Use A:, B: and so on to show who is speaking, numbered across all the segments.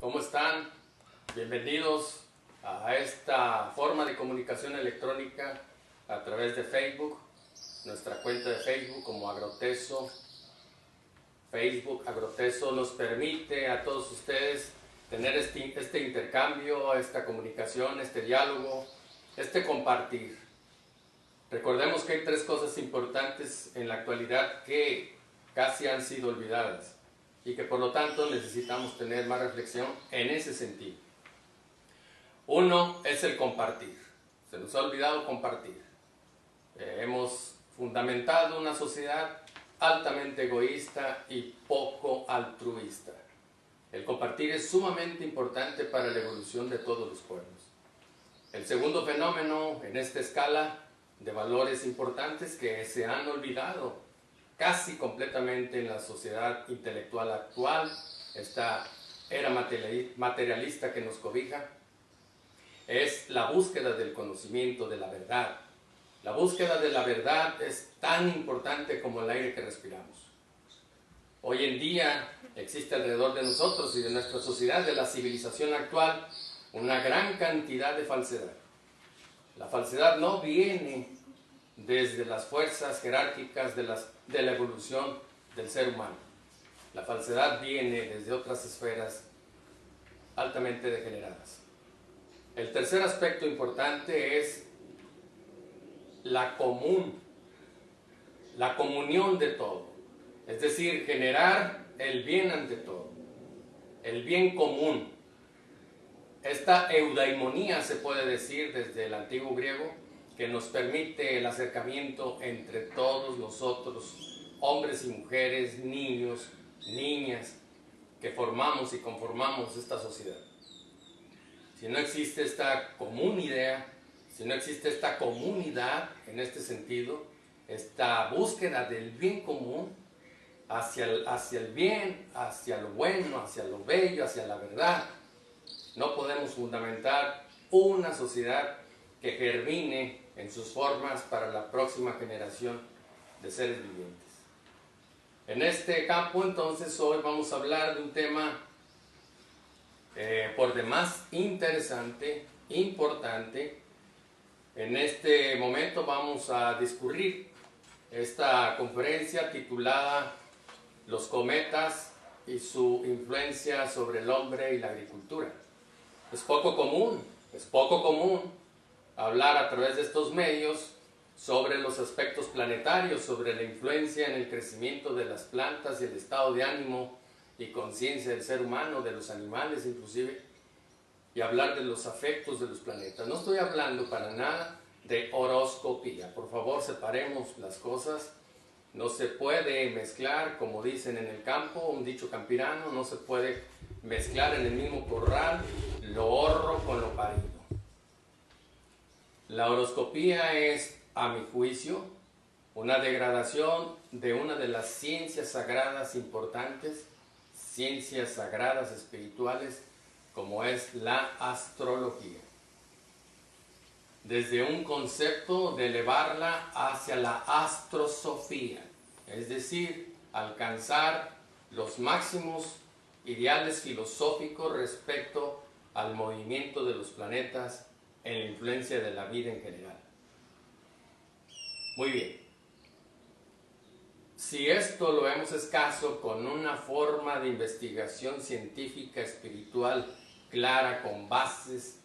A: ¿Cómo están? Bienvenidos a esta forma de comunicación electrónica a través de Facebook, nuestra cuenta de Facebook como Agroteso. Facebook Agroteso nos permite a todos ustedes tener este intercambio, esta comunicación, este diálogo, este compartir. Recordemos que hay tres cosas importantes en la actualidad que casi han sido olvidadas y que por lo tanto necesitamos tener más reflexión en ese sentido. Uno es el compartir. Se nos ha olvidado compartir. Hemos fundamentado una sociedad altamente egoísta y poco altruista. El compartir es sumamente importante para la evolución de todos los pueblos. El segundo fenómeno en esta escala de valores importantes que se han olvidado casi completamente en la sociedad intelectual actual, esta era materialista que nos cobija, es la búsqueda del conocimiento, de la verdad. La búsqueda de la verdad es tan importante como el aire que respiramos. Hoy en día existe alrededor de nosotros y de nuestra sociedad, de la civilización actual, una gran cantidad de falsedad. La falsedad no viene desde las fuerzas jerárquicas de la evolución del ser humano. La falsedad viene desde otras esferas altamente degeneradas. El tercer aspecto importante es la comunión de todo. Es decir, generar el bien ante todo, el bien común. Esta eudaimonía se puede decir desde el antiguo griego, que nos permite el acercamiento entre todos nosotros, hombres y mujeres, niños, niñas, que formamos y conformamos esta sociedad. Si no existe esta común idea, si no existe esta comunidad en este sentido, esta búsqueda del bien común hacia el bien, hacia lo bueno, hacia lo bello, hacia la verdad, no podemos fundamentar una sociedad que germine en sus formas para la próxima generación de seres vivientes. En este campo, entonces, hoy vamos a hablar de un tema por demás interesante, importante. En este momento vamos a discurrir esta conferencia titulada Los cometas y su influencia sobre el hombre y la agricultura. Es poco común hablar a través de estos medios sobre los aspectos planetarios, sobre la influencia en el crecimiento de las plantas y el estado de ánimo y conciencia del ser humano, de los animales inclusive, y hablar de los afectos de los planetas. No estoy hablando para nada de horoscopía. Por favor, separemos las cosas. No se puede mezclar, como dicen en el campo, un dicho campirano, no se puede mezclar en el mismo corral lo horro con lo parido. La horoscopía es, a mi juicio, una degradación de una de las ciencias sagradas importantes, ciencias sagradas espirituales, como es la astrología. Desde un concepto de elevarla hacia la astrosofía, es decir, alcanzar los máximos ideales filosóficos respecto al movimiento de los planetas en la influencia de la vida en general. Muy bien. Si esto lo vemos escaso con una forma de investigación científica, espiritual, clara, con bases,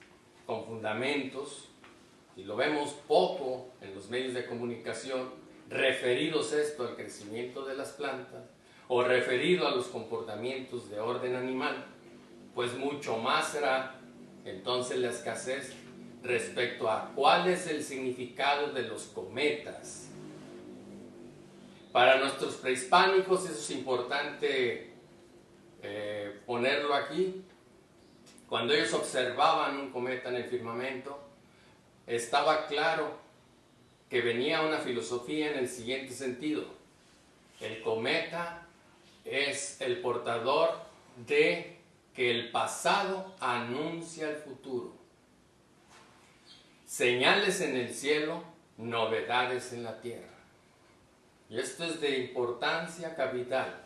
A: con fundamentos, y lo vemos poco en los medios de comunicación, referidos esto al crecimiento de las plantas, o referido a los comportamientos de orden animal, pues mucho más será entonces la escasez respecto a cuál es el significado de los cometas. Para nuestros prehispánicos, eso es importante ponerlo aquí. Cuando ellos observaban un cometa en el firmamento, estaba claro que venía una filosofía en el siguiente sentido. El cometa es el portador de que el pasado anuncia el futuro. Señales en el cielo, novedades en la tierra. Y esto es de importancia capital.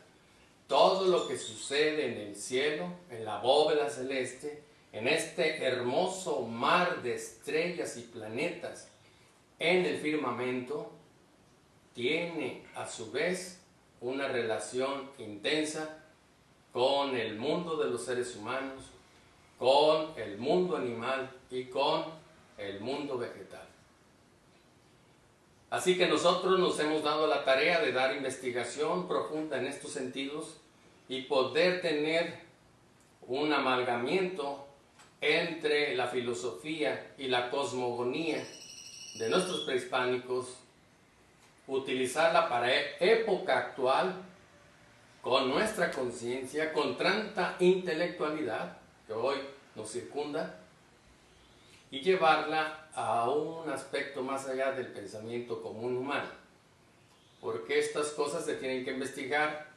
A: todo lo que sucede en el cielo, en la bóveda celeste, en este hermoso mar de estrellas y planetas en el firmamento, tiene a su vez una relación intensa con el mundo de los seres humanos, con el mundo animal y con el mundo vegetal. Así que nosotros nos hemos dado la tarea de dar investigación profunda en estos sentidos y poder tener un amalgamiento entre la filosofía y la cosmogonía de nuestros prehispánicos, utilizarla para época actual, con nuestra conciencia, con tanta intelectualidad que hoy nos circunda, y llevarla a un aspecto más allá del pensamiento común humano. Porque estas cosas se tienen que investigar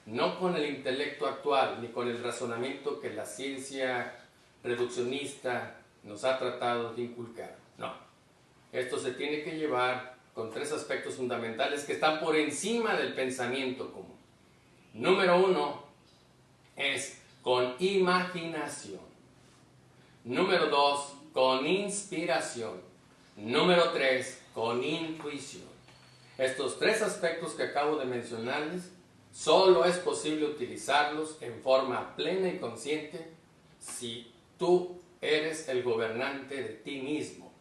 A: no con el intelecto actual, ni con el razonamiento que la ciencia reduccionista nos ha tratado de inculcar. No. Esto se tiene que llevar con tres aspectos fundamentales que están por encima del pensamiento común. Número uno es con imaginación. Número dos, con inspiración. Número tres, con intuición. Estos tres aspectos que acabo de mencionarles, solo es posible utilizarlos en forma plena y consciente si tú eres el gobernante de ti mismo,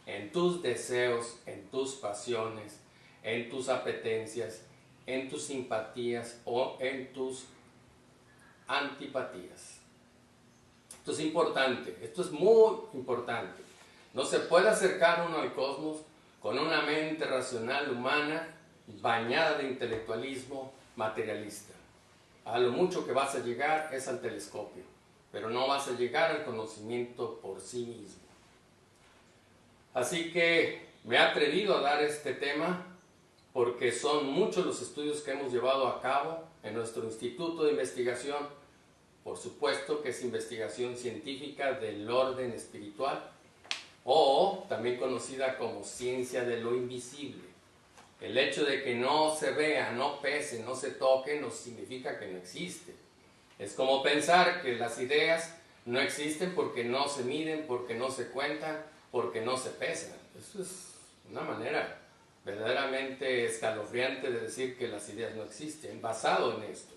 A: en tus deseos, en tus pasiones, en tus apetencias, en tus simpatías o en tus antipatías. Esto es importante, esto es muy importante. No se puede acercar uno al cosmos con una mente racional humana bañada de intelectualismo materialista. A lo mucho que vas a llegar es al telescopio, pero no vas a llegar al conocimiento por sí mismo. Así que me he atrevido a dar este tema porque son muchos los estudios que hemos llevado a cabo en nuestro instituto de investigación. Por supuesto que es investigación científica del orden espiritual, o también conocida como ciencia de lo invisible. El hecho de que no se vea, no pese, no se toque, no significa que no existe. Es como pensar que las ideas no existen porque no se miden, porque no se cuentan, porque no se pesan. Eso es una manera verdaderamente escalofriante de decir que las ideas no existen, basado en esto.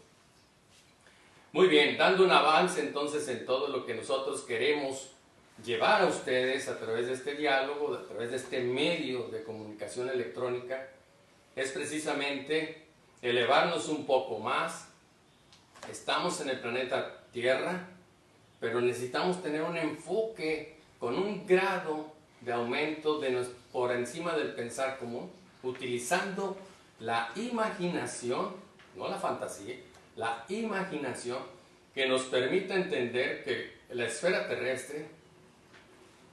A: Muy bien, dando un avance entonces en todo lo que nosotros queremos llevar a ustedes a través de este diálogo, a través de este medio de comunicación electrónica, es precisamente elevarnos un poco más. Estamos en el planeta Tierra, pero necesitamos tener un enfoque con un grado de aumento por encima del pensar común, utilizando la imaginación, no la fantasía, la imaginación que nos permita entender que la esfera terrestre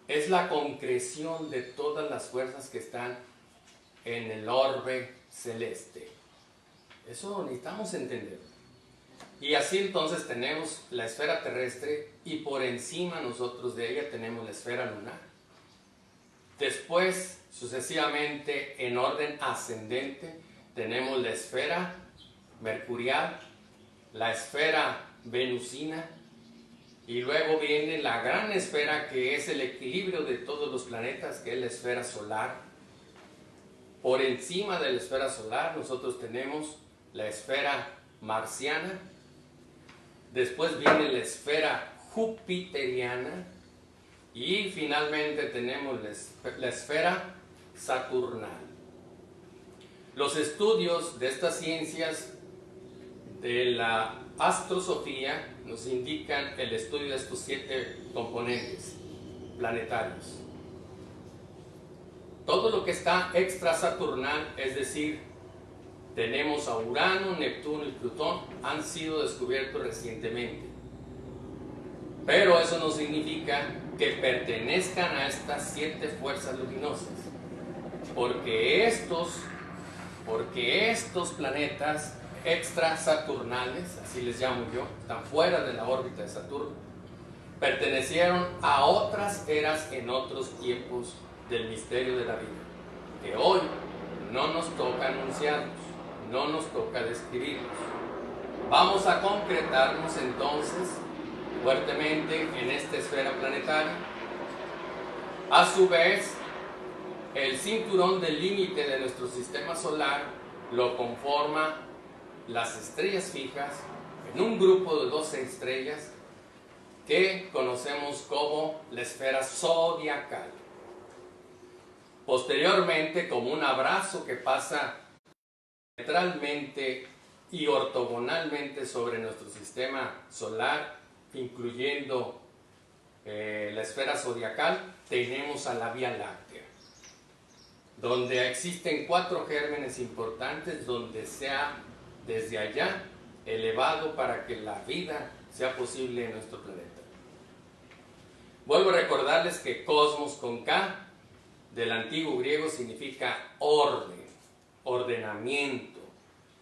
A: es la concreción de todas las fuerzas que están en el orbe celeste. Eso necesitamos entender. Y así entonces tenemos la esfera terrestre y por encima nosotros de ella tenemos la esfera lunar. Después, sucesivamente, en orden ascendente, tenemos la esfera mercurial, la esfera venusina, y luego viene la gran esfera que es el equilibrio de todos los planetas, que es la esfera solar. Por encima de la esfera solar nosotros tenemos la esfera marciana, después viene la esfera jupiteriana y finalmente tenemos la esfera saturnal. Los estudios de estas ciencias de la astrosofía nos indican el estudio de estos 7 componentes planetarios. Todo lo que está extrasaturnal, es decir, tenemos a Urano, Neptuno y Plutón, han sido descubiertos recientemente. Pero eso no significa que pertenezcan a estas 7 fuerzas luminosas, porque estos planetas extrasaturnales, así les llamo yo, están fuera de la órbita de Saturno, pertenecieron a otras eras en otros tiempos del misterio de la vida, que hoy no nos toca anunciarlos, no nos toca describirlos. Vamos a concretarnos entonces fuertemente en esta esfera planetaria. A su vez, el cinturón del límite de nuestro sistema solar lo conforma las estrellas fijas en un grupo de 12 estrellas que conocemos como la esfera zodiacal. Posteriormente, como un abrazo que pasa diametralmente y ortogonalmente sobre nuestro sistema solar, incluyendo la esfera zodiacal, tenemos a la Vía Láctea, donde existen 4 gérmenes importantes, donde se ha desde allá elevado para que la vida sea posible en nuestro planeta. Vuelvo a recordarles que cosmos con K del antiguo griego significa orden, ordenamiento,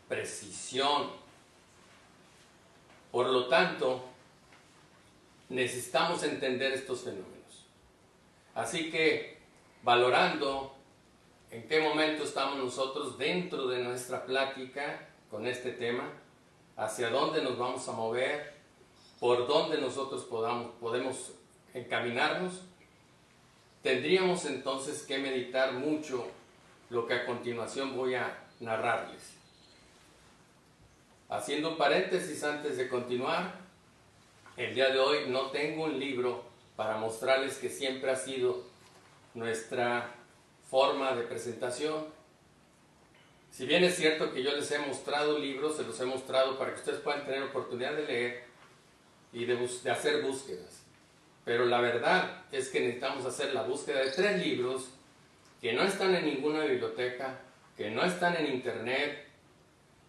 A: precisión. Por lo tanto, necesitamos entender estos fenómenos. Así que, valorando en qué momento estamos nosotros dentro de nuestra plática con este tema, hacia dónde nos vamos a mover, por dónde nosotros podemos encaminarnos, tendríamos entonces que meditar mucho lo que a continuación voy a narrarles. Haciendo un paréntesis antes de continuar, el día de hoy no tengo un libro para mostrarles que siempre ha sido nuestra forma de presentación. Si bien es cierto que yo les he mostrado libros, se los he mostrado para que ustedes puedan tener oportunidad de leer y de hacer búsquedas. Pero la verdad es que necesitamos hacer la búsqueda de 3 libros que no están en ninguna biblioteca, que no están en internet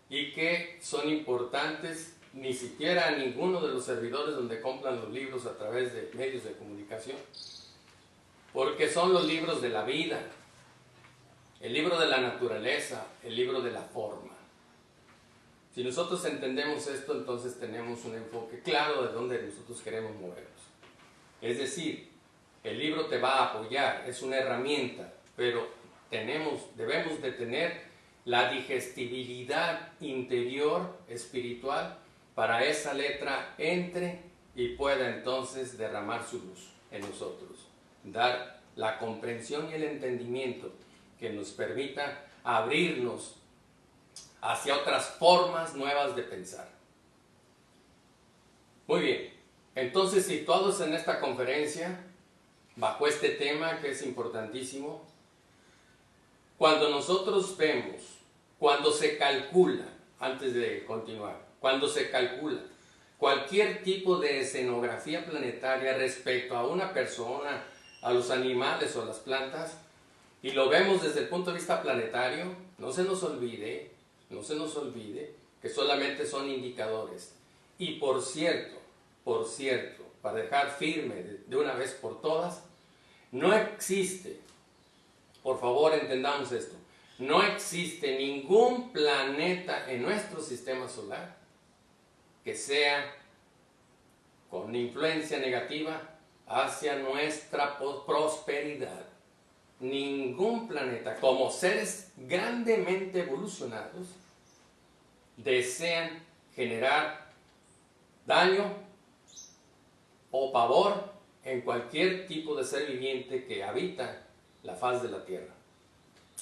A: y que son importantes ni siquiera a ninguno de los servidores donde compran los libros a través de medios de comunicación, porque son los libros de la vida, el libro de la naturaleza, el libro de la forma. Si nosotros entendemos esto, entonces tenemos un enfoque claro de dónde nosotros queremos movernos. Es decir, el libro te va a apoyar, es una herramienta, pero debemos de tener la digestibilidad interior espiritual para esa letra entre y pueda entonces derramar su luz en nosotros, dar la comprensión y el entendimiento que nos permita abrirnos hacia otras formas nuevas de pensar. Muy bien, entonces situados en esta conferencia, bajo este tema que es importantísimo, cuando nosotros vemos, cuando se calcula, antes de continuar, cuando se calcula cualquier tipo de escenografía planetaria respecto a una persona, a los animales o a las plantas, y lo vemos desde el punto de vista planetario, no se nos olvide que solamente son indicadores. Y por cierto, para dejar firme de una vez por todas, no existe, por favor entendamos esto, no existe ningún planeta en nuestro sistema solar que sea con influencia negativa hacia nuestra prosperidad. Ningún planeta, como seres grandemente evolucionados, desean generar daño o pavor en cualquier tipo de ser viviente que habita la faz de la Tierra.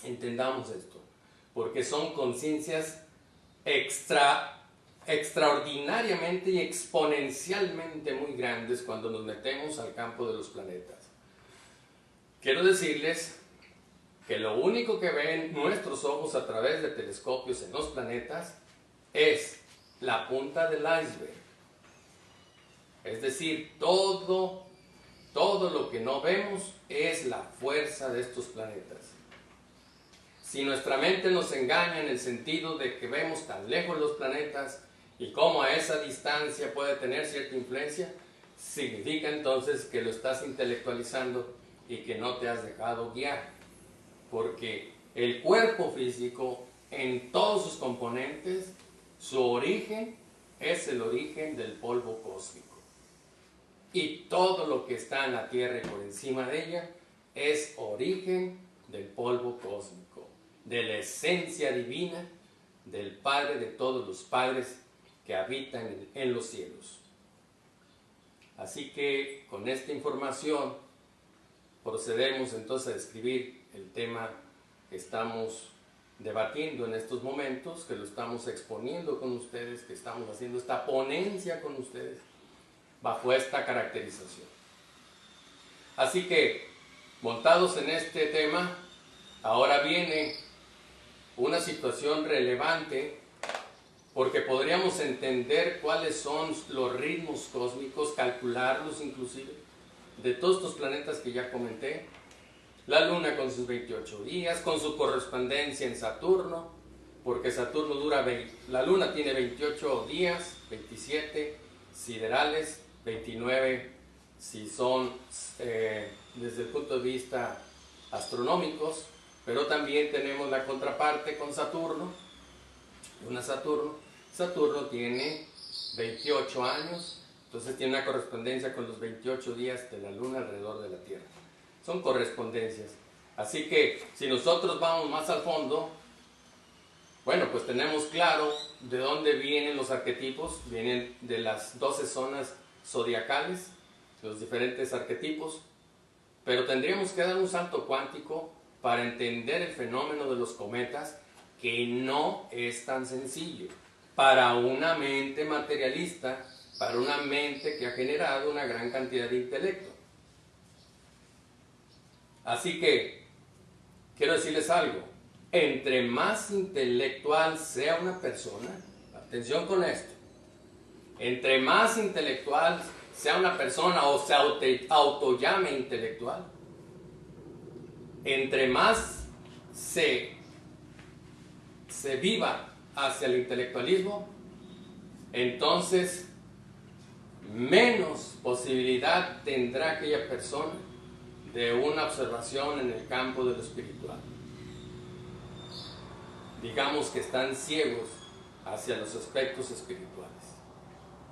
A: Entendamos esto, porque son conciencias extraordinariamente y exponencialmente muy grandes cuando nos metemos al campo de los planetas. Quiero decirles que lo único que ven nuestros ojos a través de telescopios en los planetas es la punta del iceberg. Es decir, todo lo que no vemos es la fuerza de estos planetas. Si nuestra mente nos engaña en el sentido de que vemos tan lejos los planetas y cómo a esa distancia puede tener cierta influencia, significa entonces que lo estás intelectualizando y que no te has dejado guiar. Porque el cuerpo físico, en todos sus componentes, su origen es el origen del polvo cósmico. Y todo lo que está en la Tierra y por encima de ella es origen del polvo cósmico, de la esencia divina del Padre de todos los padres, que habitan en los cielos. Así que con esta información procedemos entonces a describir el tema que estamos debatiendo en estos momentos, que lo estamos exponiendo con ustedes, que estamos haciendo esta ponencia con ustedes bajo esta caracterización. Así que, montados en este tema, ahora viene una situación relevante porque podríamos entender cuáles son los ritmos cósmicos, calcularlos inclusive, de todos estos planetas que ya comenté. La Luna con sus 28 días, con su correspondencia en Saturno, porque Saturno la Luna tiene 28 días, 27 siderales, 29 si son desde el punto de vista astronómicos, pero también tenemos la contraparte con Saturno, Luna Saturno. Saturno tiene 28 años, entonces tiene una correspondencia con los 28 días de la Luna alrededor de la Tierra. Son correspondencias. Así que si nosotros vamos más al fondo, bueno, pues tenemos claro de dónde vienen los arquetipos. Vienen de las 12 zonas zodiacales, los diferentes arquetipos, pero tendríamos que dar un salto cuántico para entender el fenómeno de los cometas, que no es tan sencillo para una mente materialista, para una mente que ha generado una gran cantidad de intelecto. Así que, quiero decirles algo, entre más intelectual sea una persona, atención con esto, entre más intelectual sea una persona o se autollame intelectual, entre más se viva hacia el intelectualismo, entonces menos posibilidad tendrá aquella persona de una observación en el campo de lo espiritual. Digamos que están ciegos hacia los aspectos espirituales,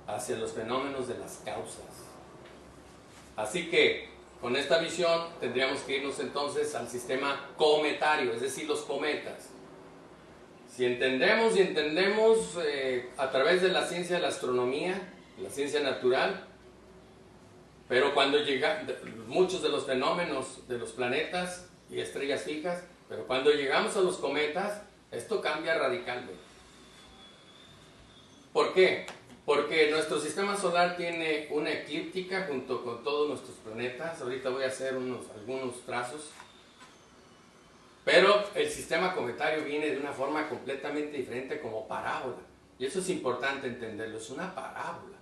A: hacia los fenómenos de las causas. Así que con esta visión tendríamos que irnos entonces al sistema cometario, es decir, los cometas. Si entendemos a través de la ciencia de la astronomía, la ciencia natural, pero cuando muchos de los fenómenos de los planetas y estrellas fijas, pero cuando llegamos a los cometas, esto cambia radicalmente. ¿Por qué? Porque nuestro sistema solar tiene una eclíptica junto con todos nuestros planetas. Ahorita voy a hacer algunos trazos. Pero el sistema cometario viene de una forma completamente diferente, como parábola. Y eso es importante entenderlo, es una parábola.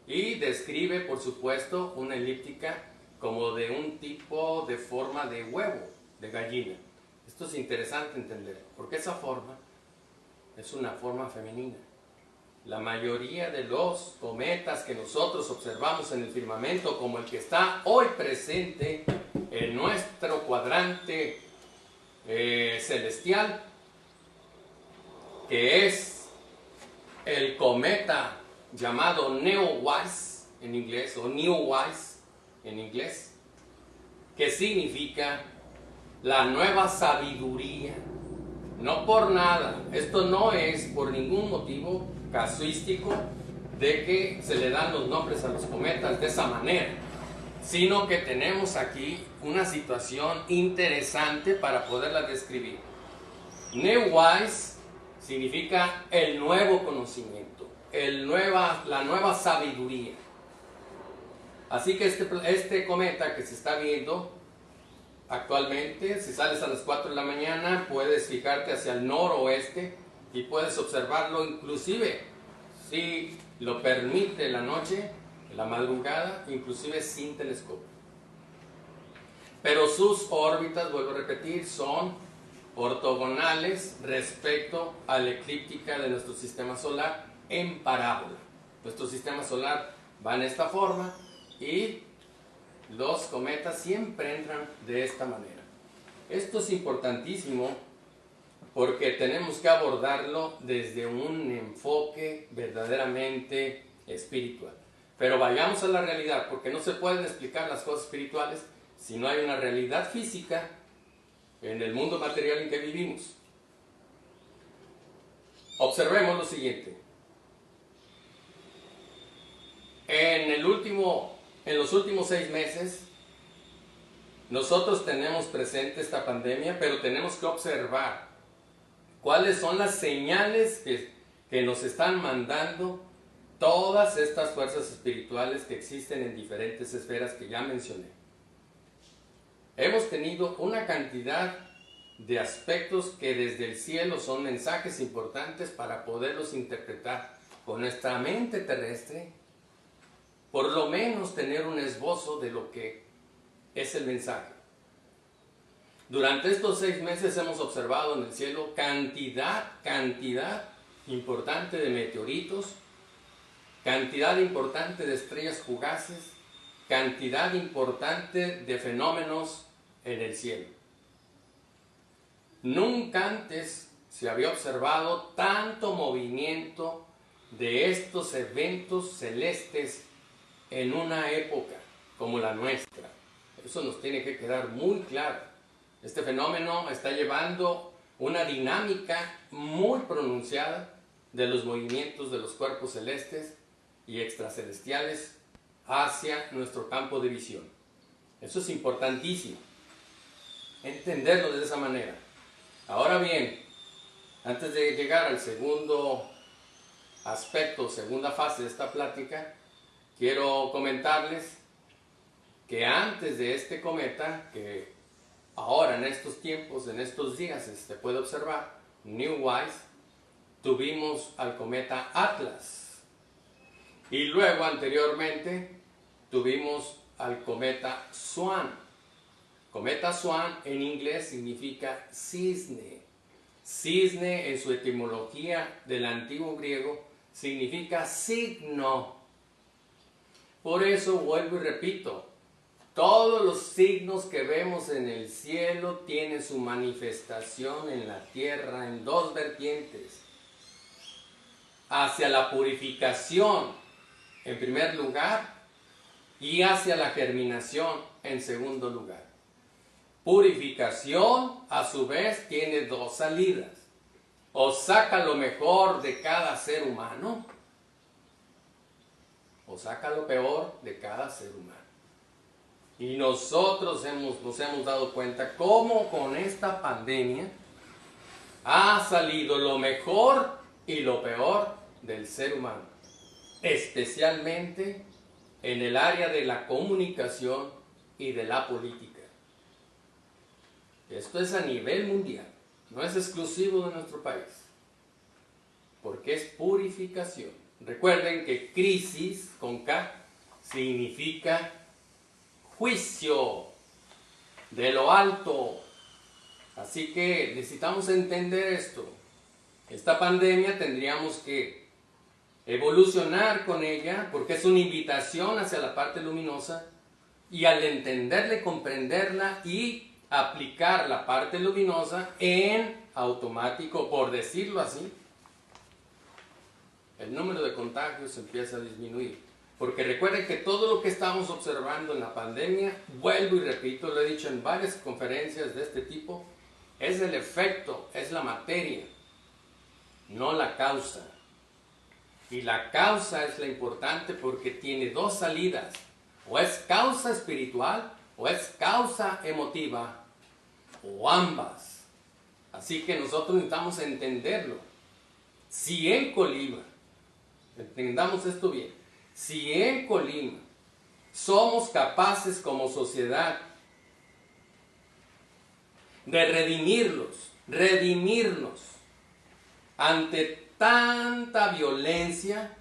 A: Y describe, por supuesto, una elíptica como de un tipo de forma de huevo, de gallina. Esto es interesante entender, porque esa forma es una forma femenina. La mayoría de los cometas que nosotros observamos en el firmamento, como el que está hoy presente en nuestro cuadrante celestial, que es el cometa llamado Neowise en inglés, o Neowise en inglés, que significa la nueva sabiduría. No por nada, esto no es por ningún motivo casuístico de que se le dan los nombres a los cometas de esa manera, sino que tenemos aquí una situación interesante para poderla describir. Neowise significa el nuevo conocimiento, la nueva sabiduría. Así que este cometa que se está viendo actualmente, si sales a las 4 de la mañana, puedes fijarte hacia el noroeste y puedes observarlo, inclusive, si lo permite la noche, la madrugada, inclusive sin telescopio. Pero sus órbitas, vuelvo a repetir, son ortogonales respecto a la eclíptica de nuestro sistema solar en parábola. Nuestro sistema solar va en esta forma y los cometas siempre entran de esta manera. Esto es importantísimo porque tenemos que abordarlo desde un enfoque verdaderamente espiritual. Pero vayamos a la realidad, porque no se pueden explicar las cosas espirituales si no hay una realidad física en el mundo material en que vivimos. Observemos lo siguiente. En los últimos 6 meses, nosotros tenemos presente esta pandemia, pero tenemos que observar cuáles son las señales que nos están mandando todas estas fuerzas espirituales que existen en diferentes esferas que ya mencioné. Hemos tenido una cantidad de aspectos que desde el cielo son mensajes importantes para poderlos interpretar con nuestra mente terrestre, por lo menos tener un esbozo de lo que es el mensaje. Durante estos 6 meses hemos observado en el cielo cantidad importante de meteoritos, cantidad importante de estrellas fugaces, cantidad importante de fenómenos en el cielo. Nunca antes se había observado tanto movimiento de estos eventos celestes en una época como la nuestra. Eso nos tiene que quedar muy claro. Este fenómeno está llevando una dinámica muy pronunciada de los movimientos de los cuerpos celestes y extracelestiales hacia nuestro campo de visión. Eso es importantísimo, entenderlo de esa manera. Ahora bien, antes de llegar al segundo aspecto, segunda fase de esta plática, quiero comentarles que antes de este cometa, que ahora en estos tiempos, en estos días se puede observar, Neowise, tuvimos al cometa Atlas. Y luego anteriormente tuvimos al cometa Swan. Cometa Swan en inglés significa cisne. Cisne en su etimología del antiguo griego significa signo. Por eso vuelvo y repito, todos los signos que vemos en el cielo tienen su manifestación en la tierra en 2 vertientes. Hacia la purificación en primer lugar y hacia la germinación en segundo lugar. Purificación a su vez tiene 2 salidas. O saca lo mejor de cada ser humano o saca lo peor de cada ser humano. Y nosotros nos hemos dado cuenta cómo con esta pandemia ha salido lo mejor y lo peor del ser humano, especialmente en el área de la comunicación y de la política. Esto es a nivel mundial, no es exclusivo de nuestro país, porque es purificación. Recuerden que crisis, con K, significa juicio de lo alto. Así que necesitamos entender esto. Esta pandemia tendríamos que evolucionar con ella porque es una invitación hacia la parte luminosa, y al entenderla y comprenderla y aplicar la parte luminosa en automático, por decirlo así, el número de contagios empieza a disminuir. Porque recuerden que todo lo que estamos observando en la pandemia, vuelvo y repito, lo he dicho en varias conferencias de este tipo, es el efecto, es la materia, no la causa. Y la causa es la importante porque tiene 2 salidas. O es causa espiritual o es causa emotiva, o ambas. Así que nosotros necesitamos entenderlo. Si en Colima, entendamos esto bien, si en Colima somos capaces como sociedad de redimirnos ante tanta violencia,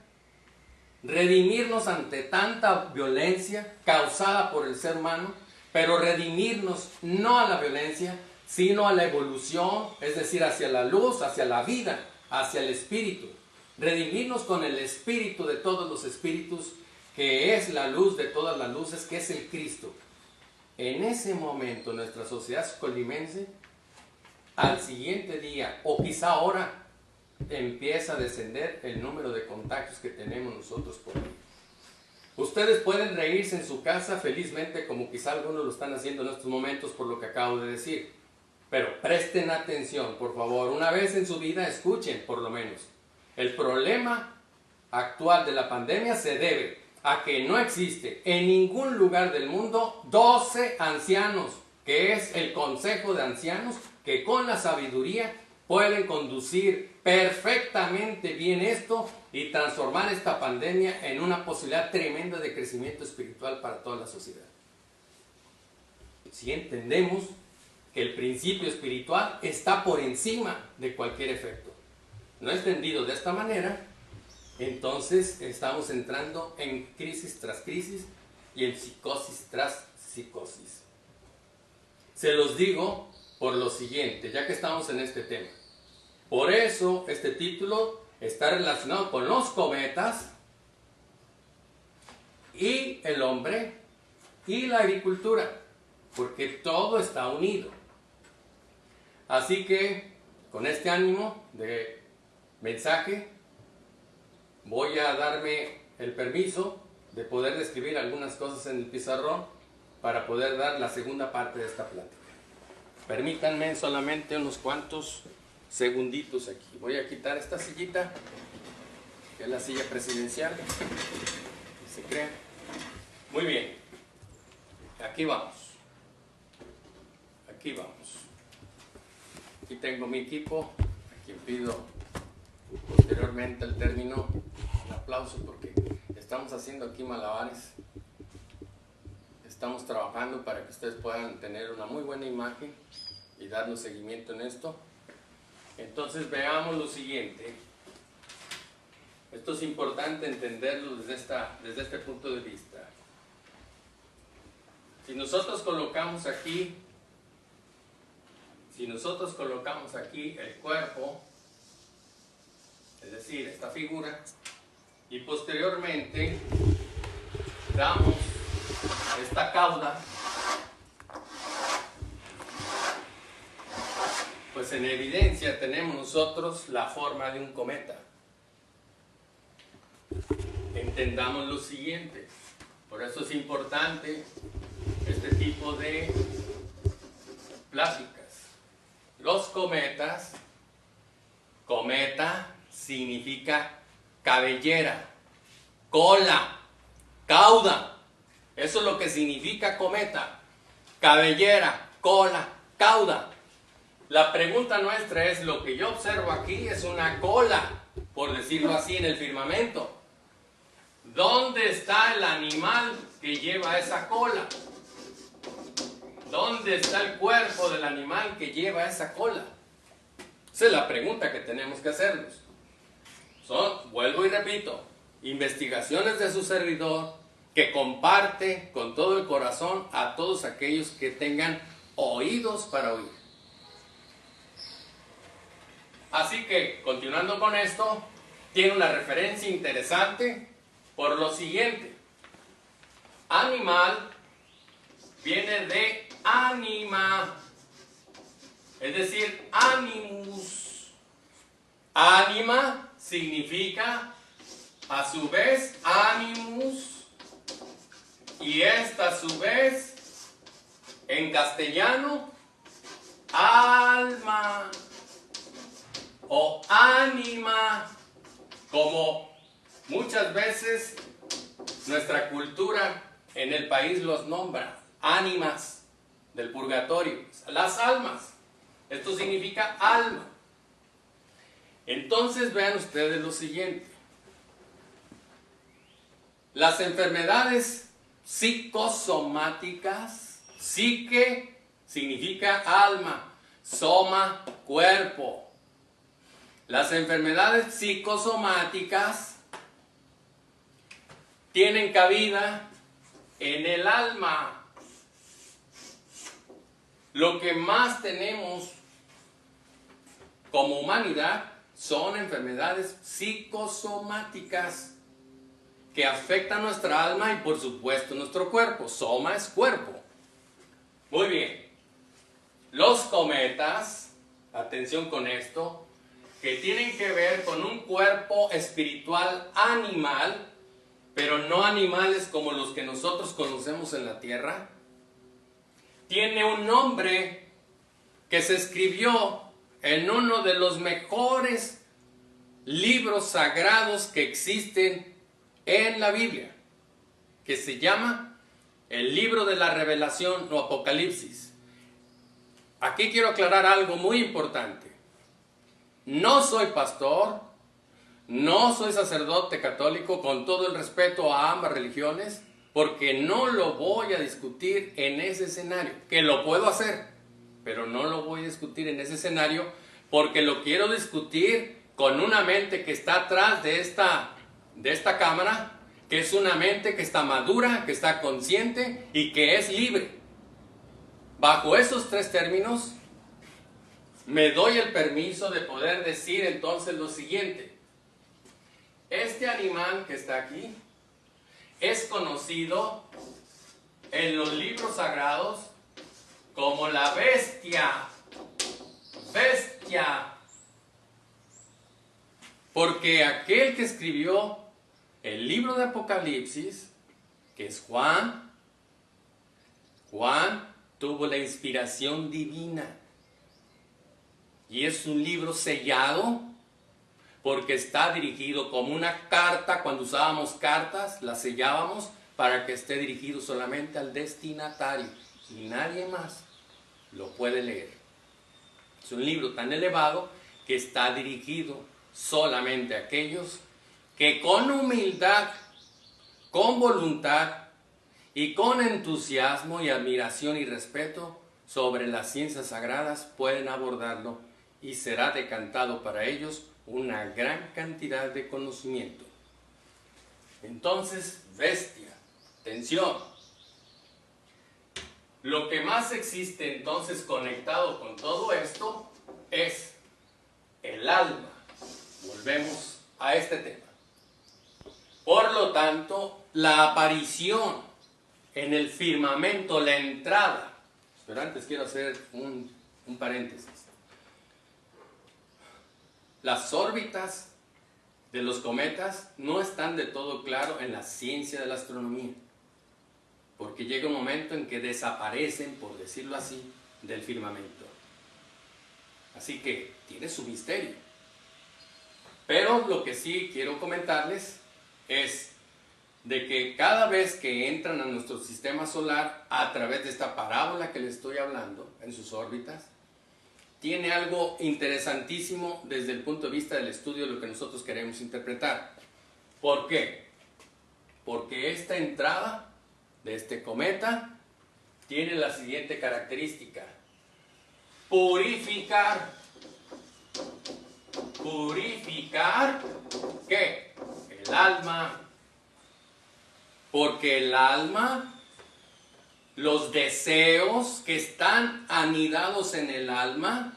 A: causada por el ser humano, pero redimirnos no a la violencia, sino a la evolución, es decir, hacia la luz, hacia la vida, hacia el espíritu. Redimirnos con el espíritu de todos los espíritus, que es la luz de todas las luces, que es el Cristo. En ese momento nuestra sociedad colimense, al siguiente día, o quizá ahora, empieza a descender el número de contagios que tenemos nosotros por día. Ustedes pueden reírse en su casa felizmente, como quizá algunos lo están haciendo en estos momentos por lo que acabo de decir. Pero presten atención, por favor. Una vez en su vida escuchen, por lo menos. El problema actual de la pandemia se debe a que no existe en ningún lugar del mundo 12 ancianos, que es el consejo de ancianos, que con la sabiduría pueden conducir perfectamente bien esto y transformar esta pandemia en una posibilidad tremenda de crecimiento espiritual para toda la sociedad. Si entendemos que el principio espiritual está por encima de cualquier efecto. No entendido de esta manera, entonces estamos entrando en crisis tras crisis y en psicosis tras psicosis. Se los digo por lo siguiente, ya que estamos en este tema. Por eso este título está relacionado con los cometas y el hombre y la agricultura, porque todo está unido. Así que con este ánimo de mensaje voy a darme el permiso de poder describir algunas cosas en el pizarrón para poder dar la segunda parte de esta plática. Permítanme solamente unos cuantos segunditos aquí. Voy a quitar esta sillita, que es la silla presidencial. ¿Se cree? Muy bien. Aquí vamos. Aquí vamos. Aquí tengo mi equipo, a quien pido posteriormente al término un aplauso porque estamos haciendo aquí malabares. Estamos trabajando para que ustedes puedan tener una muy buena imagen y darnos seguimiento en esto. Entonces veamos lo siguiente. Esto es importante entenderlo desde este punto de vista. Si nosotros colocamos aquí el cuerpo, es decir, esta figura, y posteriormente damos esta cauda, pues en evidencia tenemos nosotros la forma de un cometa. Entendamos lo siguiente, por eso es importante este tipo de pláticas. Los cometas, cometa significa cabellera, cola, cauda. Eso es lo que significa cometa. Cabellera, cola, cauda. La pregunta nuestra es, lo que yo observo aquí es una cola, por decirlo así, en el firmamento. ¿Dónde está el animal que lleva esa cola? ¿Dónde está el cuerpo del animal que lleva esa cola? Esa es la pregunta que tenemos que hacernos. Vuelvo y repito, investigaciones de su servidor que comparte con todo el corazón a todos aquellos que tengan oídos para oír. Así que, continuando con esto, tiene una referencia interesante por lo siguiente. Animal viene de anima, es decir, animus. Anima significa, a su vez, animus, y esta a su vez, en castellano, alma o ánima, como muchas veces nuestra cultura en el país los nombra, ánimas del purgatorio, las almas. Esto significa alma. Entonces vean ustedes lo siguiente. Las enfermedades psicosomáticas, psique significa alma, soma, cuerpo. Las enfermedades psicosomáticas tienen cabida en el alma. Lo que más tenemos como humanidad son enfermedades psicosomáticas que afectan nuestra alma y por supuesto nuestro cuerpo. Soma es cuerpo. Muy bien. Los cometas, atención con esto, que tienen que ver con un cuerpo espiritual animal, pero no animales como los que nosotros conocemos en la tierra. Tiene un nombre que se escribió en uno de los mejores libros sagrados que existen en la Biblia. que se llama el libro de la Revelación o Apocalipsis. Aquí quiero aclarar algo muy importante. No soy pastor, no soy sacerdote católico, con todo el respeto a ambas religiones, porque no lo voy a discutir en ese escenario, que lo puedo hacer, pero no lo voy a discutir en ese escenario, porque lo quiero discutir con una mente que está atrás de esta cámara, que es una mente que está madura, que está consciente y que es libre. Bajo esos tres términos, me doy el permiso de poder decir entonces lo siguiente. Este animal que está aquí es conocido en los libros sagrados como la bestia. Bestia. Porque aquel que escribió el libro de Apocalipsis, que es Juan tuvo la inspiración divina. Y es un libro sellado porque está dirigido como una carta. Cuando usábamos cartas, las sellábamos para que esté dirigido solamente al destinatario y nadie más lo puede leer. Es un libro tan elevado que está dirigido solamente a aquellos que con humildad, con voluntad y con entusiasmo y admiración y respeto sobre las ciencias sagradas pueden abordarlo, y será decantado para ellos una gran cantidad de conocimiento. Entonces, bestia, atención. Lo que más existe entonces conectado con todo esto es el alma. Volvemos a este tema. Por lo tanto, la aparición en el firmamento, la entrada. Pero antes quiero hacer un paréntesis. Las órbitas de los cometas no están de todo claro en la ciencia de la astronomía, porque llega un momento en que desaparecen, por decirlo así, del firmamento. Así que tiene su misterio. Pero lo que sí quiero comentarles es de que cada vez que entran a nuestro sistema solar a través de esta parábola que les estoy hablando, en sus órbitas, tiene algo interesantísimo desde el punto de vista del estudio de lo que nosotros queremos interpretar. ¿Por qué? Porque esta entrada de este cometa tiene la siguiente característica: purificar. Purificar, ¿qué? El alma. Porque el alma, los deseos que están anidados en el alma,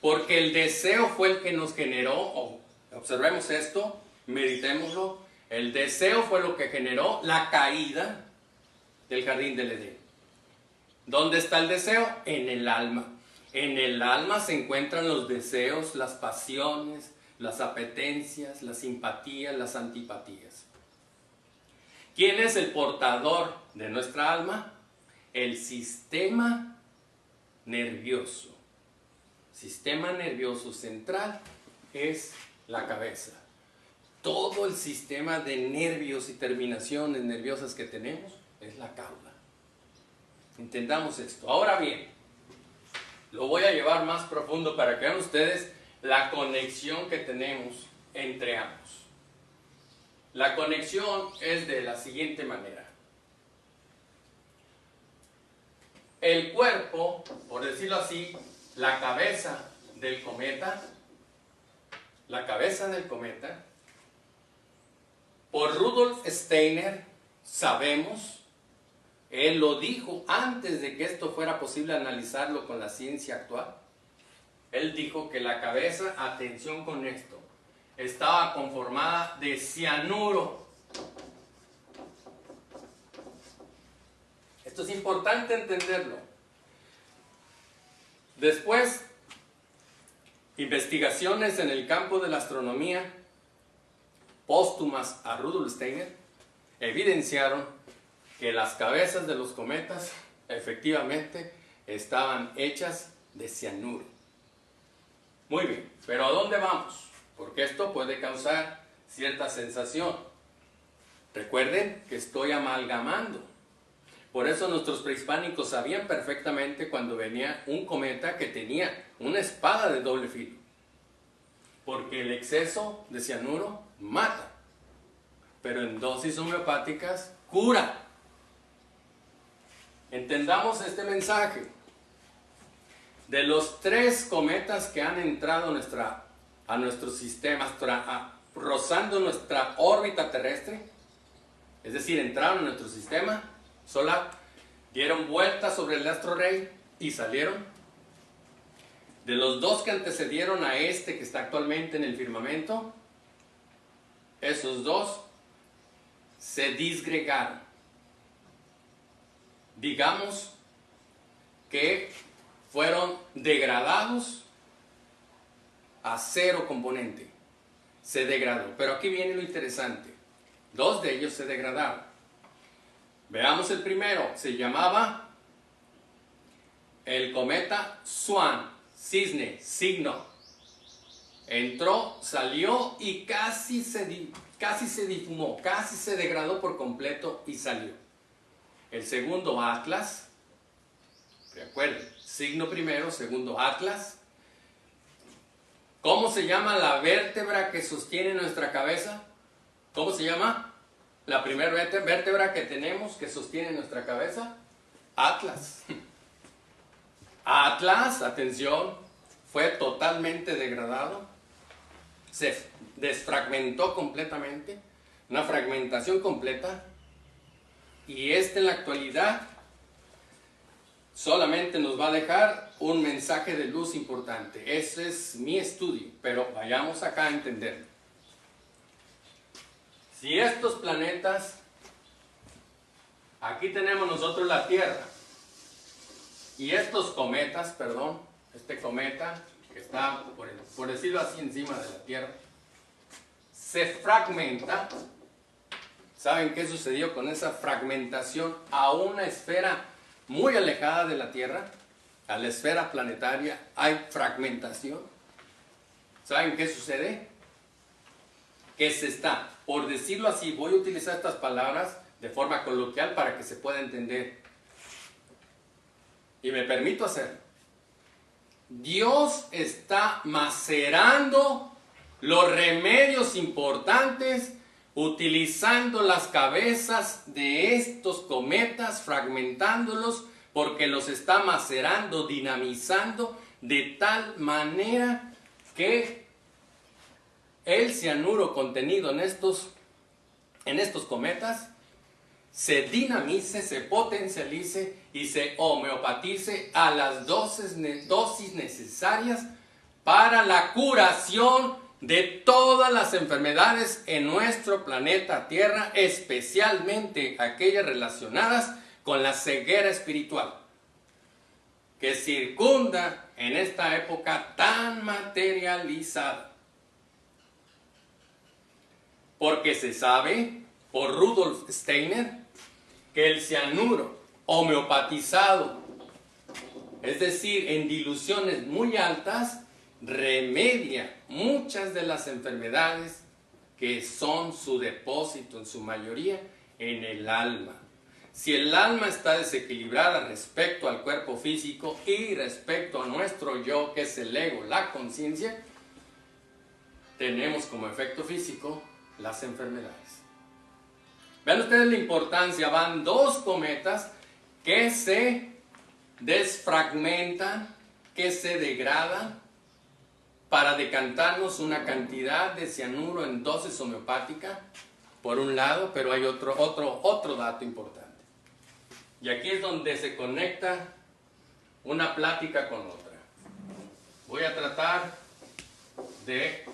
A: porque el deseo fue el que nos generó, observemos esto, meditémoslo, el deseo fue lo que generó la caída del jardín del Edén. ¿Dónde está el deseo? En el alma. En el alma se encuentran los deseos, las pasiones, las apetencias, las simpatías, las antipatías. ¿Quién es el portador de nuestra alma? El sistema nervioso. Sistema nervioso central es la cabeza. Todo el sistema de nervios y terminaciones nerviosas que tenemos es la cauda. Entendamos esto. Ahora bien, lo voy a llevar más profundo para que vean ustedes la conexión que tenemos entre ambos. La conexión es de la siguiente manera. El cuerpo, por decirlo así, la cabeza del cometa, por Rudolf Steiner sabemos, él lo dijo antes de que esto fuera posible analizarlo con la ciencia actual. Él dijo que la cabeza, atención con esto, estaba conformada de cianuro. Esto es importante entenderlo. Después, investigaciones en el campo de la astronomía, póstumas a Rudolf Steiner, evidenciaron que las cabezas de los cometas efectivamente estaban hechas de cianuro. Muy bien, pero ¿a dónde vamos? Porque esto puede causar cierta sensación. Recuerden que estoy amalgamando. Por eso nuestros prehispánicos sabían perfectamente cuando venía un cometa que tenía una espada de doble filo. Porque el exceso de cianuro mata, pero en dosis homeopáticas cura. Entendamos este mensaje. De los 3 cometas que han entrado a nuestro sistema, rozando nuestra órbita terrestre, es decir, entraron en nuestro sistema, solo dieron vuelta sobre el astro rey y salieron. De los 2 que antecedieron a este que está actualmente en el firmamento, esos 2 se disgregaron. Digamos que fueron degradados a 0 componente. Se degradó. Pero aquí viene lo interesante. 2 de ellos se degradaron. Veamos el primero. Se llamaba el cometa Swan, cisne, signo. Entró, salió y casi se difumó, casi se degradó por completo y salió. El segundo, Atlas. Recuerden, signo primero, segundo, Atlas. ¿Cómo se llama la vértebra que sostiene nuestra cabeza? ¿Cómo se llama? La primera vértebra que tenemos que sostiene nuestra cabeza. Atlas. Atlas, atención, fue totalmente degradado. Se desfragmentó completamente. Una fragmentación completa. Y en la actualidad solamente nos va a dejar un mensaje de luz importante. Ese es mi estudio, pero vayamos acá a entenderlo. Si estos planetas, aquí tenemos nosotros la Tierra, y estos cometas, perdón, este cometa que está, por decirlo así, encima de la Tierra, se fragmenta. ¿Saben qué sucedió con esa fragmentación a una esfera muy alejada de la Tierra? A la esfera planetaria hay fragmentación. ¿Saben qué sucede? Que se está, por decirlo así, voy a utilizar estas palabras de forma coloquial para que se pueda entender. Y me permito hacerlo. Dios está macerando los remedios importantes utilizando las cabezas de estos cometas, fragmentándolos, porque los está macerando, dinamizando, de tal manera que el cianuro contenido en estos cometas se dinamice, se potencialice y se homeopatice a las dosis necesarias para la curación de todas las enfermedades en nuestro planeta Tierra, especialmente aquellas relacionadas con la ceguera espiritual, que circunda en esta época tan materializada. Porque se sabe, por Rudolf Steiner, que el cianuro homeopatizado, es decir, en diluciones muy altas, remedia muchas de las enfermedades que son su depósito en su mayoría en el alma. Si el alma está desequilibrada respecto al cuerpo físico y respecto a nuestro yo, que es el ego, la conciencia, tenemos como efecto físico las enfermedades. Vean ustedes la importancia, van 2 cometas que se desfragmentan, que se degradan, para decantarnos una cantidad de cianuro en dosis homeopática, por un lado, pero hay otro dato importante. Y aquí es donde se conecta una plática con otra. Voy a tratar de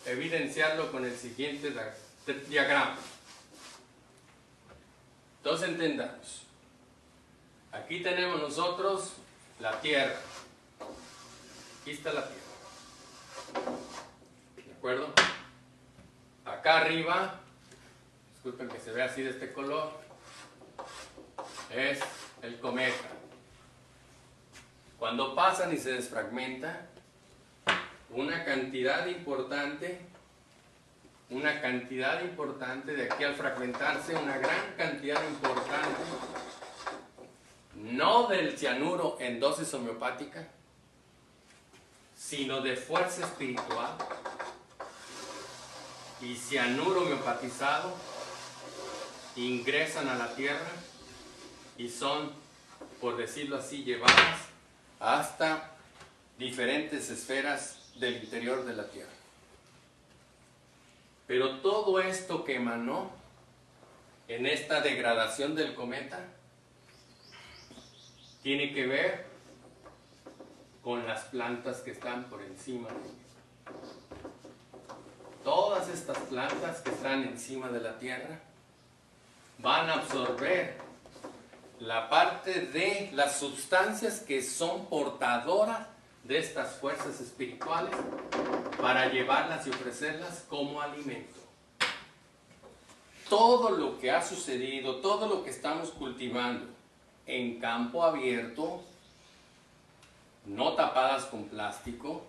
A: evidenciarlo con el siguiente diagrama. Entonces entendamos. Aquí tenemos nosotros la Tierra. Aquí está la Tierra. ¿De acuerdo? Acá arriba, disculpen que se vea así de este color, es el cometa. Cuando pasan y se desfragmenta, una cantidad importante una cantidad importante, de aquí al fragmentarse, una gran cantidad importante, no del cianuro en dosis homeopática, sino de fuerza espiritual y cianuro homeopatizado, ingresan a la tierra y son, por decirlo así, llevadas hasta diferentes esferas del interior de la tierra. Pero todo esto que emanó en esta degradación del cometa tiene que ver con las plantas que están por encima. Todas estas plantas que están encima de la tierra van a absorber la parte de las sustancias que son portadoras de estas fuerzas espirituales para llevarlas y ofrecerlas como alimento. Todo lo que ha sucedido, todo lo que estamos cultivando en campo abierto, no tapadas con plástico,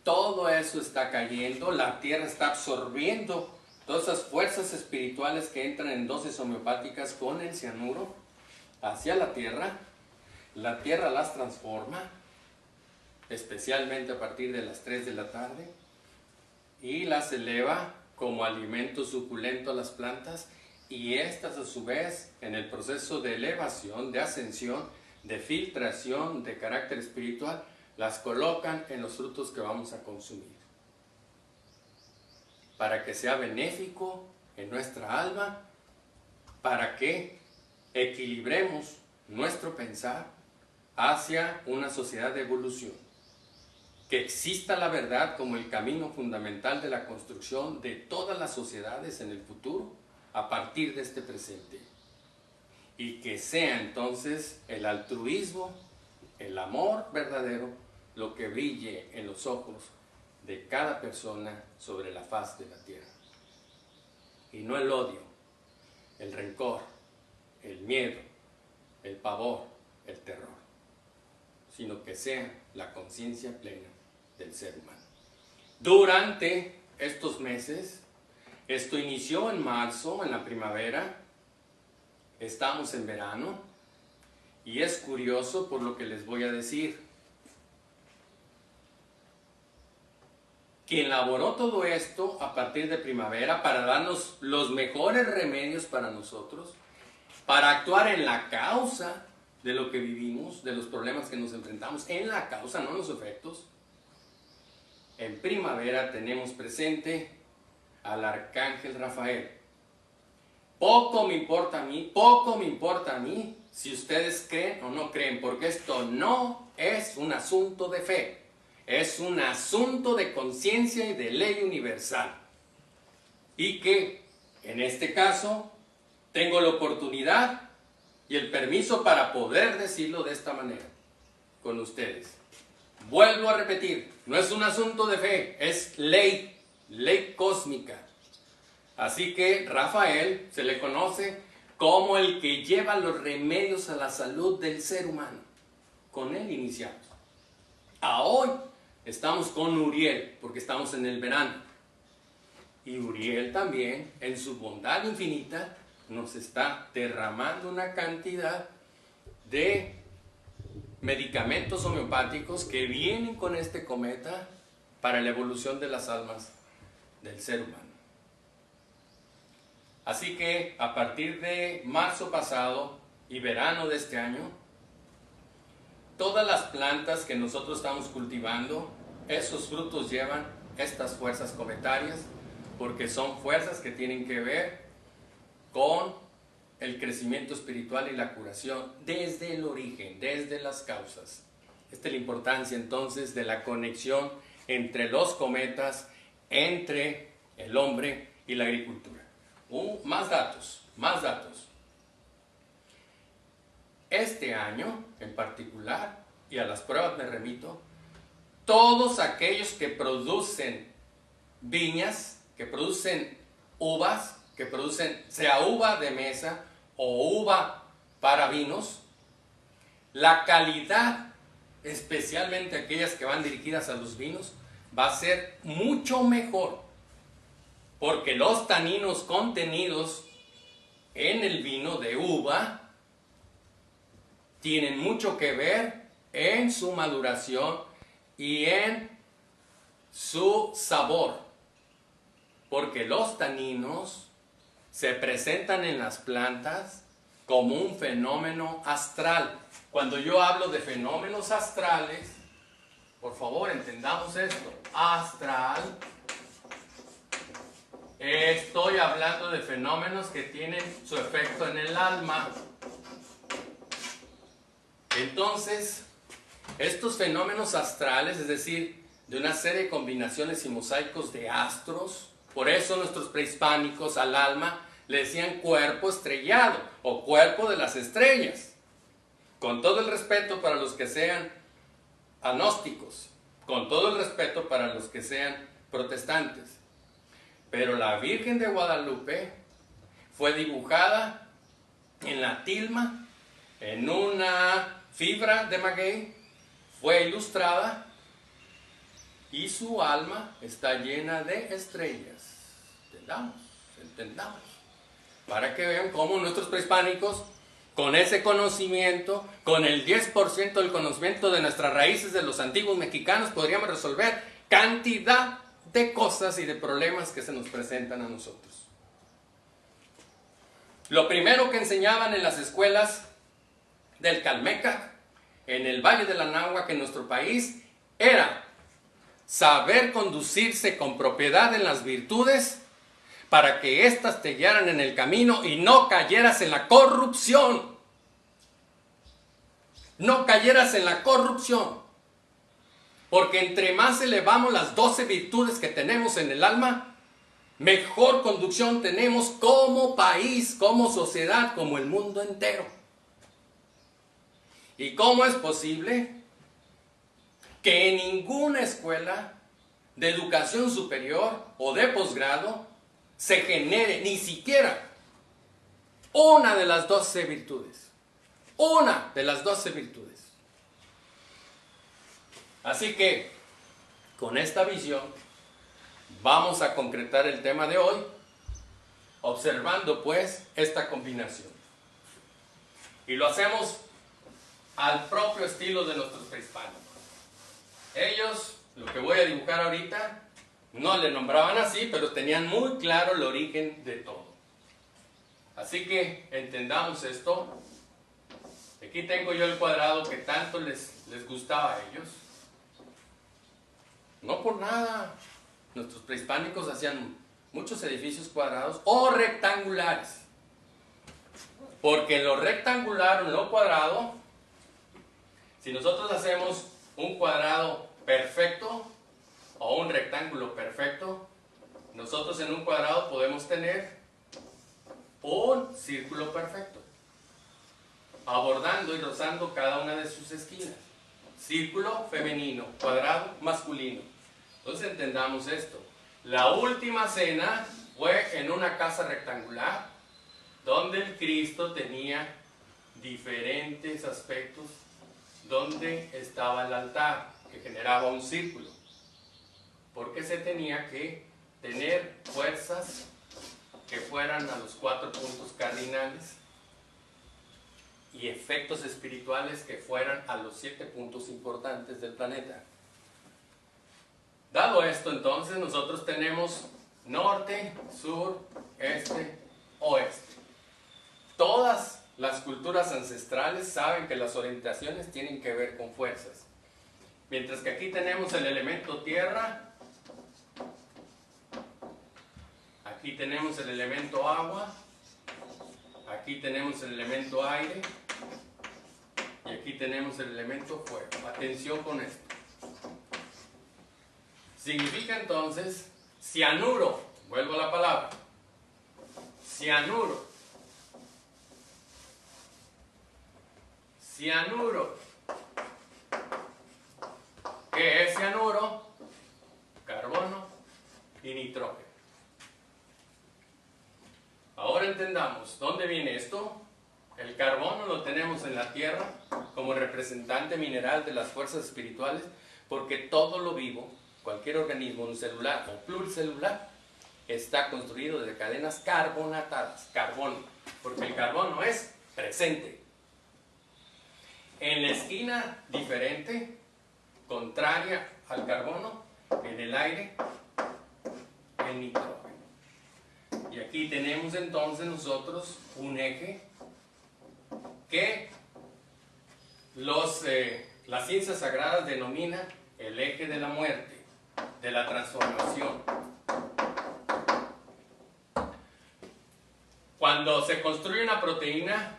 A: todo eso está cayendo, la tierra está absorbiendo todas esas fuerzas espirituales que entran en dosis homeopáticas con el cianuro hacia la tierra las transforma, especialmente a partir de las 3 de la tarde, y las eleva como alimento suculento a las plantas, y estas a su vez, en el proceso de elevación, de ascensión, de filtración de carácter espiritual, las colocan en los frutos que vamos a consumir, para que sea benéfico en nuestra alma, para que equilibremos nuestro pensar hacia una sociedad de evolución, que exista la verdad como el camino fundamental de la construcción de todas las sociedades en el futuro a partir de este presente, y que sea entonces el altruismo, el amor verdadero, lo que brille en los ojos de cada persona sobre la faz de la tierra, y no el odio, el rencor, el miedo, el pavor, el terror, sino que sea la conciencia plena del ser humano. Durante estos meses, esto inició en marzo, en la primavera, estamos en verano, y es curioso por lo que les voy a decir. Quien elaboró todo esto a partir de primavera para darnos los mejores remedios para nosotros, para actuar en la causa de lo que vivimos, de los problemas que nos enfrentamos, en la causa, no en los efectos. En primavera tenemos presente al arcángel Rafael. Poco me importa a mí si ustedes creen o no creen, porque esto no es un asunto de fe, es un asunto de conciencia y de ley universal. Y que, en este caso, tengo la oportunidad y el permiso para poder decirlo de esta manera con ustedes. Vuelvo a repetir, no es un asunto de fe, es ley cósmica. Así que Rafael se le conoce como el que lleva los remedios a la salud del ser humano. Con él iniciamos. A hoy estamos con Uriel, porque estamos en el verano. Y Uriel también, en su bondad infinita, nos está derramando una cantidad de medicamentos homeopáticos que vienen con este cometa para la evolución de las almas del ser humano. Así que a partir de marzo pasado y verano de este año, todas las plantas que nosotros estamos cultivando, esos frutos llevan estas fuerzas cometarias, porque son fuerzas que tienen que ver con el crecimiento espiritual y la curación desde el origen, desde las causas. Esta es la importancia entonces de la conexión entre los cometas, entre el hombre y la agricultura. Más datos. Este año en particular, y a las pruebas me remito, todos aquellos que producen viñas, que producen uvas, que producen sea uva de mesa o uva para vinos, la calidad, especialmente aquellas que van dirigidas a los vinos, va a ser mucho mejor porque los taninos contenidos en el vino de uva tienen mucho que ver en su maduración y en su sabor, porque los taninos se presentan en las plantas como un fenómeno astral. Cuando yo hablo de fenómenos astrales, por favor entendamos esto, astral, estoy hablando de fenómenos que tienen su efecto en el alma. Entonces, estos fenómenos astrales, es decir, de una serie de combinaciones y mosaicos de astros, por eso nuestros prehispánicos al alma le decían cuerpo estrellado o cuerpo de las estrellas. Con todo el respeto para los que sean agnósticos, con todo el respeto para los que sean protestantes. Pero la Virgen de Guadalupe fue dibujada en la tilma, en una fibra de maguey, fue ilustrada y su alma está llena de estrellas. Entendamos. Para que vean cómo nuestros prehispánicos, con ese conocimiento, con el 10% del conocimiento de nuestras raíces de los antiguos mexicanos, podríamos resolver cantidad de cosas y de problemas que se nos presentan a nosotros. Lo primero que enseñaban en las escuelas del Calmecac, en el Valle del Anáhuac, en nuestro país, era saber conducirse con propiedad en las virtudes para que éstas te guiaran en el camino y no cayeras en la corrupción. No cayeras en la corrupción. Porque entre más elevamos las 12 virtudes que tenemos en el alma, mejor conducción tenemos como país, como sociedad, como el mundo entero. ¿Y cómo es posible que en ninguna escuela de educación superior o de posgrado se genere ni siquiera una de las 12 virtudes? Una de las 12 virtudes. Así que, con esta visión, vamos a concretar el tema de hoy, observando pues esta combinación. Y lo hacemos al propio estilo de nuestros prehispánicos. Ellos, lo que voy a dibujar ahorita, no le nombraban así, pero tenían muy claro el origen de todo. Así que entendamos esto. Aquí tengo yo el cuadrado que tanto les gustaba a ellos. No por nada, nuestros prehispánicos hacían muchos edificios cuadrados o rectangulares. Porque en lo rectangular o en lo cuadrado, si nosotros hacemos un cuadrado perfecto o un rectángulo perfecto, nosotros en un cuadrado podemos tener un círculo perfecto, abordando y rozando cada una de sus esquinas. Círculo femenino, cuadrado masculino. Entonces entendamos esto. La última cena fue en una casa rectangular donde el Cristo tenía diferentes aspectos, donde estaba el altar que generaba un círculo, porque se tenía que tener fuerzas que fueran a los 4 puntos cardinales y efectos espirituales que fueran a los 7 puntos importantes del planeta. Dado esto, entonces, nosotros tenemos norte, sur, este, oeste. Todas las culturas ancestrales saben que las orientaciones tienen que ver con fuerzas. Mientras que aquí tenemos el elemento tierra, aquí tenemos el elemento agua, aquí tenemos el elemento aire y aquí tenemos el elemento fuego. Atención con esto. Significa entonces cianuro, vuelvo a la palabra, cianuro. Cianuro. ¿Qué es cianuro? Carbono y nitrógeno. Ahora entendamos, ¿dónde viene esto? El carbono lo tenemos en la tierra como representante mineral de las fuerzas espirituales, porque todo lo vivo, cualquier organismo unicelular o pluricelular, está construido de cadenas carbonatadas, carbono, porque el carbono es presente. En la esquina diferente, contraria al carbono, en el aire, el nitrógeno. Y aquí tenemos entonces nosotros un eje que las ciencias sagradas denominan el eje de la muerte, de la transformación. Cuando se construye una proteína,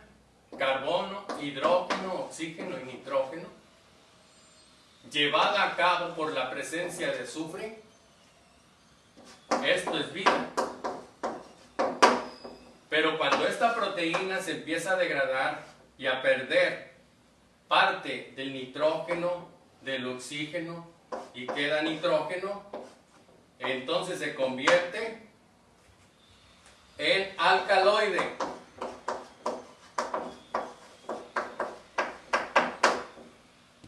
A: carbono, hidrógeno, oxígeno y nitrógeno, llevada a cabo por la presencia de azufre, esto es vida. Pero cuando esta proteína se empieza a degradar y a perder parte del nitrógeno, del oxígeno y queda nitrógeno, entonces se convierte en alcaloide.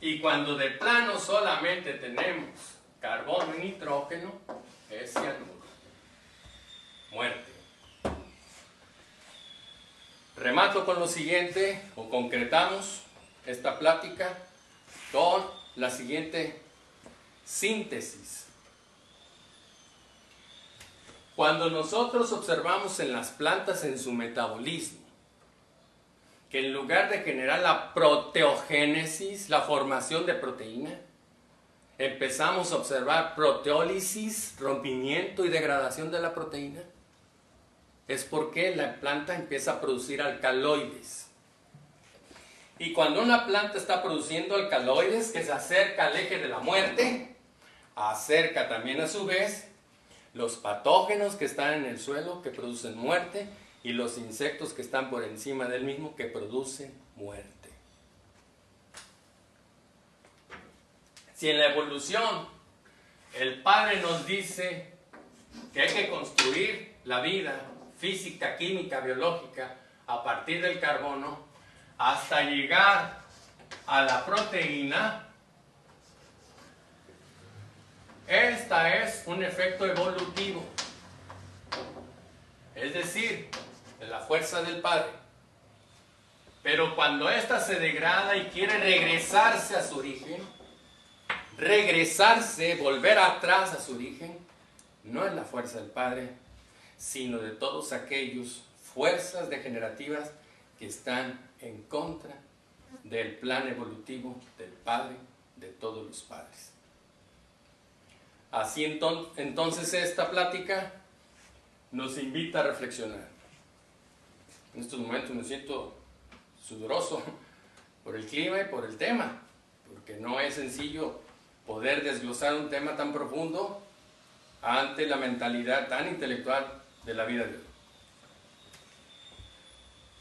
A: Y cuando de plano solamente tenemos carbono y nitrógeno, es cianuro. Muerte. Remato con lo siguiente, o concretamos esta plática con la siguiente síntesis. Cuando nosotros observamos en las plantas en su metabolismo, que en lugar de generar la proteogénesis, la formación de proteína, empezamos a observar proteólisis, rompimiento y degradación de la proteína, es porque la planta empieza a producir alcaloides. Y cuando una planta está produciendo alcaloides, que se acerca al eje de la muerte, acerca también a su vez los patógenos que están en el suelo, que producen muerte, y los insectos que están por encima del mismo, que producen muerte. Si en la evolución el Padre nos dice que hay que construir la vida física, química, biológica a partir del carbono hasta llegar a la proteína, esta es un efecto evolutivo, es decir, de la fuerza del Padre. Pero cuando ésta se degrada y quiere regresarse a su origen, volver atrás a su origen, no es la fuerza del Padre, sino de todos aquellos fuerzas degenerativas que están en contra del plan evolutivo del Padre, de todos los padres. Así entonces esta plática nos invita a reflexionar. En estos momentos me siento sudoroso por el clima y por el tema, porque no es sencillo poder desglosar un tema tan profundo ante la mentalidad tan intelectual de la vida de hoy.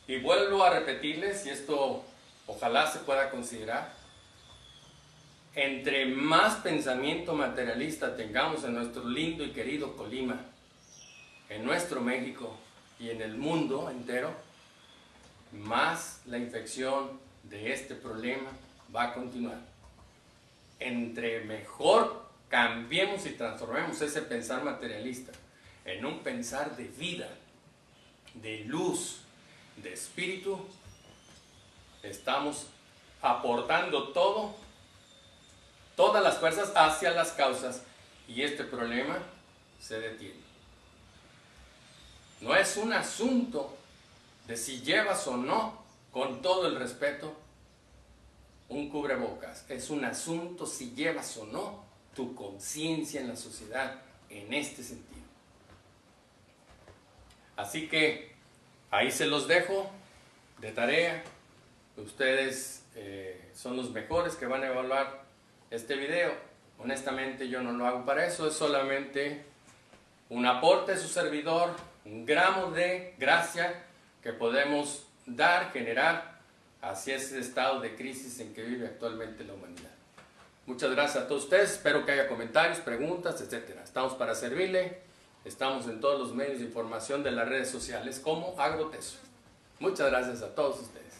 A: Y vuelvo a repetirles, y esto ojalá se pueda considerar, entre más pensamiento materialista tengamos en nuestro lindo y querido Colima, en nuestro México y en el mundo entero, más la infección de este problema va a continuar. Entre mejor cambiemos y transformemos ese pensar materialista en un pensar de vida, de luz, de espíritu, estamos aportando todas las fuerzas hacia las causas, y este problema se detiene. No es un asunto de si llevas o no, con todo el respeto, un cubrebocas. Es un asunto si llevas o no tu conciencia en la sociedad en este sentido. Así que ahí se los dejo de tarea. Ustedes son los mejores que van a evaluar este video. Honestamente yo no lo hago para eso, es solamente un aporte de su servidor, un gramo de gracia que podemos dar, generar hacia ese estado de crisis en que vive actualmente la humanidad. Muchas gracias a todos ustedes, espero que haya comentarios, preguntas, etc. Estamos para servirle, estamos en todos los medios de información de las redes sociales como Agroteso. Muchas gracias a todos ustedes.